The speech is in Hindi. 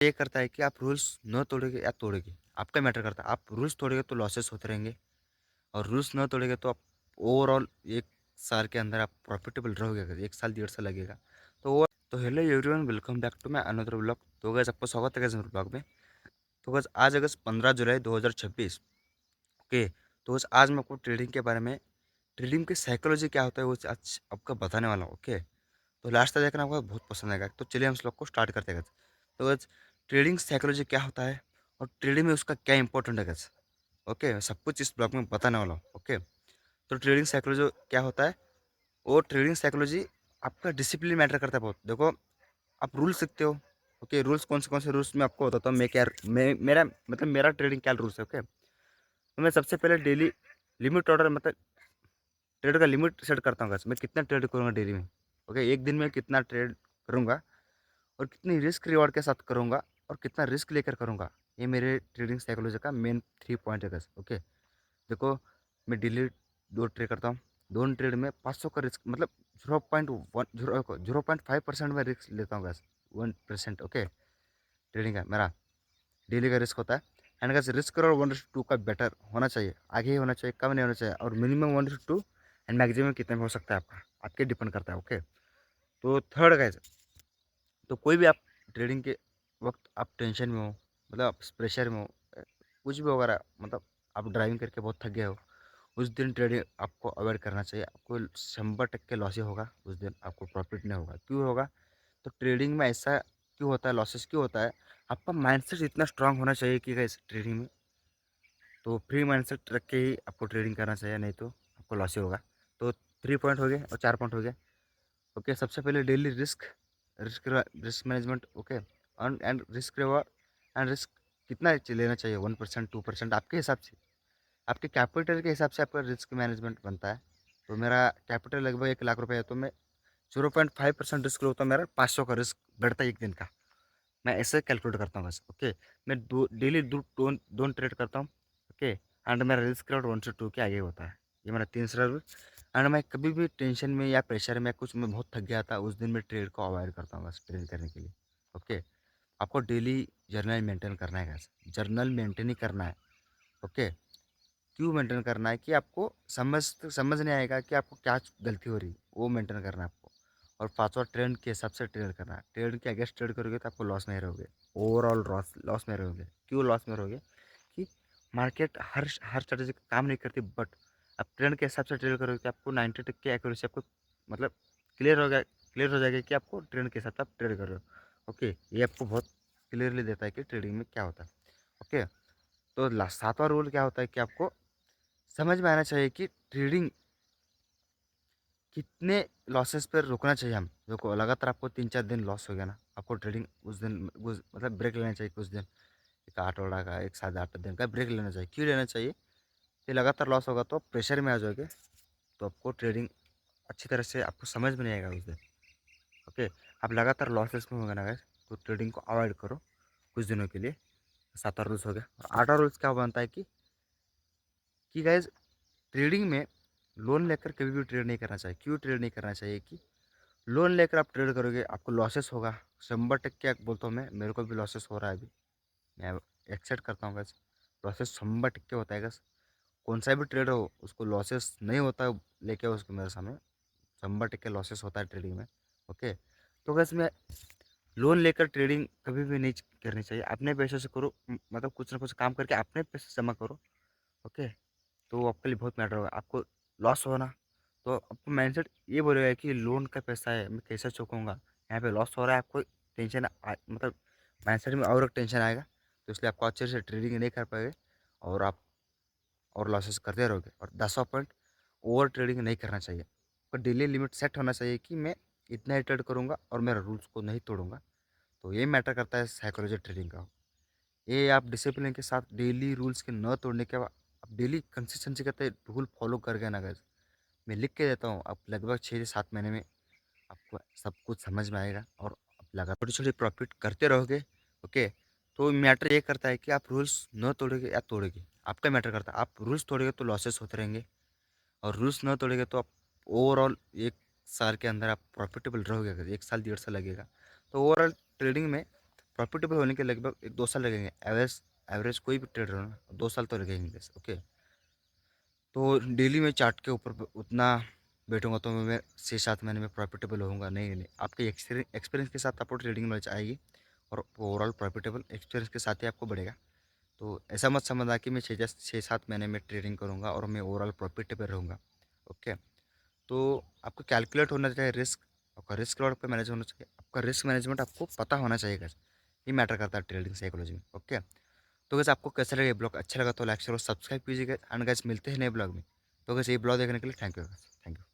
ये करता है कि आप रूल्स न तोड़ोगे या तोड़ोगे, आपका मैटर करता है। आप रूल्स तोड़ोगे तो लॉसेस होते रहेंगे और रूल्स न तोड़ोगे तो आप ओवरऑल 1 साल के अंदर आप प्रॉफिटेबल रहोगे अगर 1 साल, 1.5 साल लगेगा। तो hello everyone, welcome back to my another vlog. तो गाइस आपका स्वागत है गाइस मेरे व्लॉग में। तो गाइस आज अगस्त 15 जुलाई 2026। ओके। तो गाइस आज मैं आपको ट्रेडिंग के बारे में, ट्रेडिंग की साइकोलॉजी क्या होता है वो आज आपको बताने वाला हूँ। ओके। तो लास्ट तक देखना आपको बहुत पसंद आएगा। तो चलिए हम इस व्लॉग को स्टार्ट करते हैं गाइस। तो गाइस ट्रेडिंग साइकोलॉजी क्या होता है और ट्रेडिंग में उसका क्या इंपॉर्टेंट है गाइस। ओके, मैं सब कुछ इस ब्लॉग में बताने वाला हूँ। ओके। तो ट्रेडिंग साइकोलॉजी क्या होता है, वो ट्रेडिंग साइकोलॉजी आपका डिसिप्लिन मैटर करता है बहुत। देखो, आप रूल सीखते हो। ओके, रूल्स कौन से रूल्स मैं आपको बताता हूँ। मैं मेरा ट्रेडिंग क्या रूल्स है। ओके। तो मैं सबसे पहले डेली लिमिट ऑर्डर, मतलब ट्रेड का लिमिट सेट करता हूँ। मैं कितना ट्रेड करूँगा डेली में। ओके, एक दिन में कितना ट्रेड करूँगा और कितनी रिस्क रिवॉर्ड के साथ करूँगा और कितना रिस्क लेकर करूँगा। ये मेरे ट्रेडिंग साइकोलॉजी का मेन 3 पॉइंट है। ओके। देखो, मैं डेली 2 ट्रेड करता हूँ। दोनों ट्रेड में 500 का रिस्क, मतलब 0.5% में रिस्क लेता हूँ गैस। 1%। ओके। ट्रेडिंग का मेरा डेली का रिस्क होता है। एंड गैस रिस्क और 1:2 का बेटर होना चाहिए, आगे ही होना चाहिए, कम नहीं होना चाहिए। और मिनिमम 1:2 एंड मैक्सिमम कितने में हो सकता है आपका, आपके डिपेंड करता है। ओके। तो थर्ड गैस, तो कोई भी आप ट्रेडिंग के वक्त आप टेंशन में हो, मतलब आप प्रेशर में हो, कुछ भी वगैरह, मतलब आप ड्राइविंग करके बहुत थक गए हो, उस दिन ट्रेडिंग आपको अवॉइड करना चाहिए। आपको 100% लॉस ही होगा उस दिन, आपको प्रॉफिट नहीं होगा। क्यों होगा? तो ट्रेडिंग में ऐसा क्यों होता है, लॉसेस क्यों होता है? आपका माइंडसेट इतना स्ट्रांग होना चाहिए कि गाइस ट्रेडिंग में, तो फ्री माइंडसेट रख के ही आपको ट्रेडिंग करना चाहिए, नहीं तो आपको लॉस ही होगा। तो 3 पॉइंट हो गए और 4 पॉइंट हो गए। ओके, सबसे पहले daily risk, risk risk management. Okay. And risk reward, and risk कितना लेना चाहिए, 1%, 2%, आपके हिसाब से, आपके कैपिटल के हिसाब से आपका रिस्क मैनेजमेंट बनता है। तो मेरा कैपिटल लगभग 1 लाख रुपए है, तो मैं 0.5% रिस्क होता है, मेरा 500 का रिस्क बढ़ता है एक दिन का। मैं ऐसे कैलकुलेट करता हूँ बस। ओके। मैं दो डेली दोन ट्रेड करता हूँ। ओके। एंड मेरा रिस्क रेट 1 से 2 के आगे होता है। ये मेरा तीसरा रूल। एंड मैं कभी भी टेंशन में या प्रेशर में कुछ, मैं बहुत थक गया था उस दिन, मैं ट्रेड को अवॉइड करता हूँ बस ट्रेड करने के लिए। ओके। आपको डेली जर्नल मेंटेन करना है guys। जर्नल मेंटेन ही करना है। ओके। क्यों मेंटेन करना है कि आपको समझ नहीं आएगा कि आपको क्या गलती हो रही, वो मेंटेन करना है आपको। और पांचवा, ट्रेंड के हिसाब से ट्रेड करना है। ट्रेंड के अगेंस्ट ट्रेड करोगे तो आपको लॉस नहीं रहोगे, ओवरऑल लॉस में रहोगे। क्यों लॉस में रहोगे? कि मार्केट हर स्ट्रेटेजी का काम नहीं करती, बट आप ट्रेंड के हिसाब से ट्रेड करोगे तो आपको 90% एक्यूरेसी आपको, मतलब क्लियर हो जाएगा कि आपको ट्रेंड के हिसाब से आप ट्रेड कर रहे हो। ओके। ये आपको बहुत क्लियरली देता है कि ट्रेडिंग में क्या होता है। ओके। तो 7वां रूल क्या होता है कि आपको समझ में आना चाहिए कि ट्रेडिंग कितने लॉसेस पर रुकना चाहिए। हम देखो, लगातार आपको 3-4 दिन लॉस हो गया ना, आपको ट्रेडिंग उस दिन मतलब ब्रेक लेना चाहिए कुछ दिन, एक 8 वाड़ा का, एक 7-8 दिन का ब्रेक लेना चाहिए। क्यों लेना चाहिए? कि लगातार लॉस होगा तो आप प्रेशर में आ जाओगे, तो आपको ट्रेडिंग अच्छी तरह से आपको समझ में नहीं आएगा उस दिन। ओके। आप लगातार लॉसेस में होगा ना guys, तो ट्रेडिंग को अवॉइड करो कुछ दिनों के लिए। 7वां रूल्स हो गया। और 8वां रूल्स क्या बनता है कि गाइज ट्रेडिंग में लोन लेकर कभी भी ट्रेड नहीं करना चाहिए। क्यों ट्रेड नहीं करना चाहिए? कि लोन लेकर आप ट्रेड करोगे आपको लॉसेस होगा। 100% बोलता हूँ मैं, मेरे को भी लॉसेस हो रहा है अभी, मैं एक्सेप्ट करता हूँ बस। लॉसेस 100% होता है बस। कौन सा भी ट्रेड हो उसको लॉसेस नहीं होता है, लेके उसको मेरे सामने 100% लॉसेस होता है ट्रेडिंग में। ओके। तो बस मैं, लोन लेकर ट्रेडिंग कभी भी नहीं करनी चाहिए। अपने पैसों से करो, मतलब कुछ ना कुछ काम करके अपने पैसे जमा करो। ओके। तो आपके लिए बहुत मैटर होगा। आपको लॉस होना, तो आपको माइंडसेट ये बोलेगा कि लोन का पैसा है, मैं कैसे चुकाऊंगा, यहाँ पे लॉस हो रहा है, आपको टेंशन मतलब माइंडसेट में और एक टेंशन आएगा। तो इसलिए आपको अच्छे से ट्रेडिंग नहीं कर पाएंगे और आप और लॉसेस करते रहोगे। और 10वां पॉइंट, ओवर ट्रेडिंग नहीं करना चाहिए। तो डेली लिमिट सेट होना चाहिए कि मैं इतना ही ट्रेड करूँगा और मेरा रूल्स को नहीं तोड़ूंगा। तो ये मैटर करता है साइकोलॉजी ट्रेडिंग का। ये आप डिसिप्लिन के साथ डेली रूल्स के न तोड़ने के बाद आप डेली कंसिस्टेंसी करते रूल फॉलो कर गए ना guys, मैं लिख के देता हूँ, आप लगभग 6 से 7 महीने में आपको सब कुछ समझ में आएगा और आप लगा छोटी छोटी प्रॉफिट करते रहोगे। ओके। तो मैटर ये करता है कि आप रूल्स न तोड़ोगे या तोड़ोगे, आपका मैटर करता है। आप रूल्स तोड़ोगे तो लॉसेस होते रहेंगे और रूल्स न तोड़ोगे तो आप ओवरऑल 1 साल के अंदर आप प्रॉफिटेबल रहोगे। अगर 1 साल, 1.5 साल लगेगा तो ओवरऑल ट्रेडिंग में प्रॉफिटेबल होने के लगभग 1-2 साल लगेंगे। एवरेज एवरेज कोई भी ट्रेडर हो ना, 2 साल तो लगेंगे बस, ओके। तो डेली मैं चार्ट के ऊपर उतना बैठूंगा तो मैं 6-7 महीने में प्रॉफिटेबल होऊंगा? नहीं नहीं, आपके एक्सपीरियंस के साथ आपको ट्रेडिंग नॉलेज आएगी और ओवरऑल प्रॉफिटेबल एक्सपीरियंस के साथ ही आपको बढ़ेगा। तो ऐसा मत समझना कि मैं 6-7 महीने में ट्रेडिंग करूंगा और मैं ओवरऑल प्रॉफिटेबल रहूँगा, ओके। तो आपको कैलकुलेट होना चाहिए रिस्क, आपका रिस्क लॉट पे मैनेज होना चाहिए, आपका रिस्क मैनेजमेंट आपको पता होना चाहिए guys। ये मैटर करता है ट्रेडिंग साइकोलॉजी में, ओके। तो वैसे आपको कैसा लगा ये ब्लॉग? अच्छा लगा तो लाइक शेयर और सब्सक्राइब कीजिएगा एंड गाइस मिलते हैं नए ब्लॉग में। तो वैसे ये ब्लॉग देखने के लिए थैंक यू।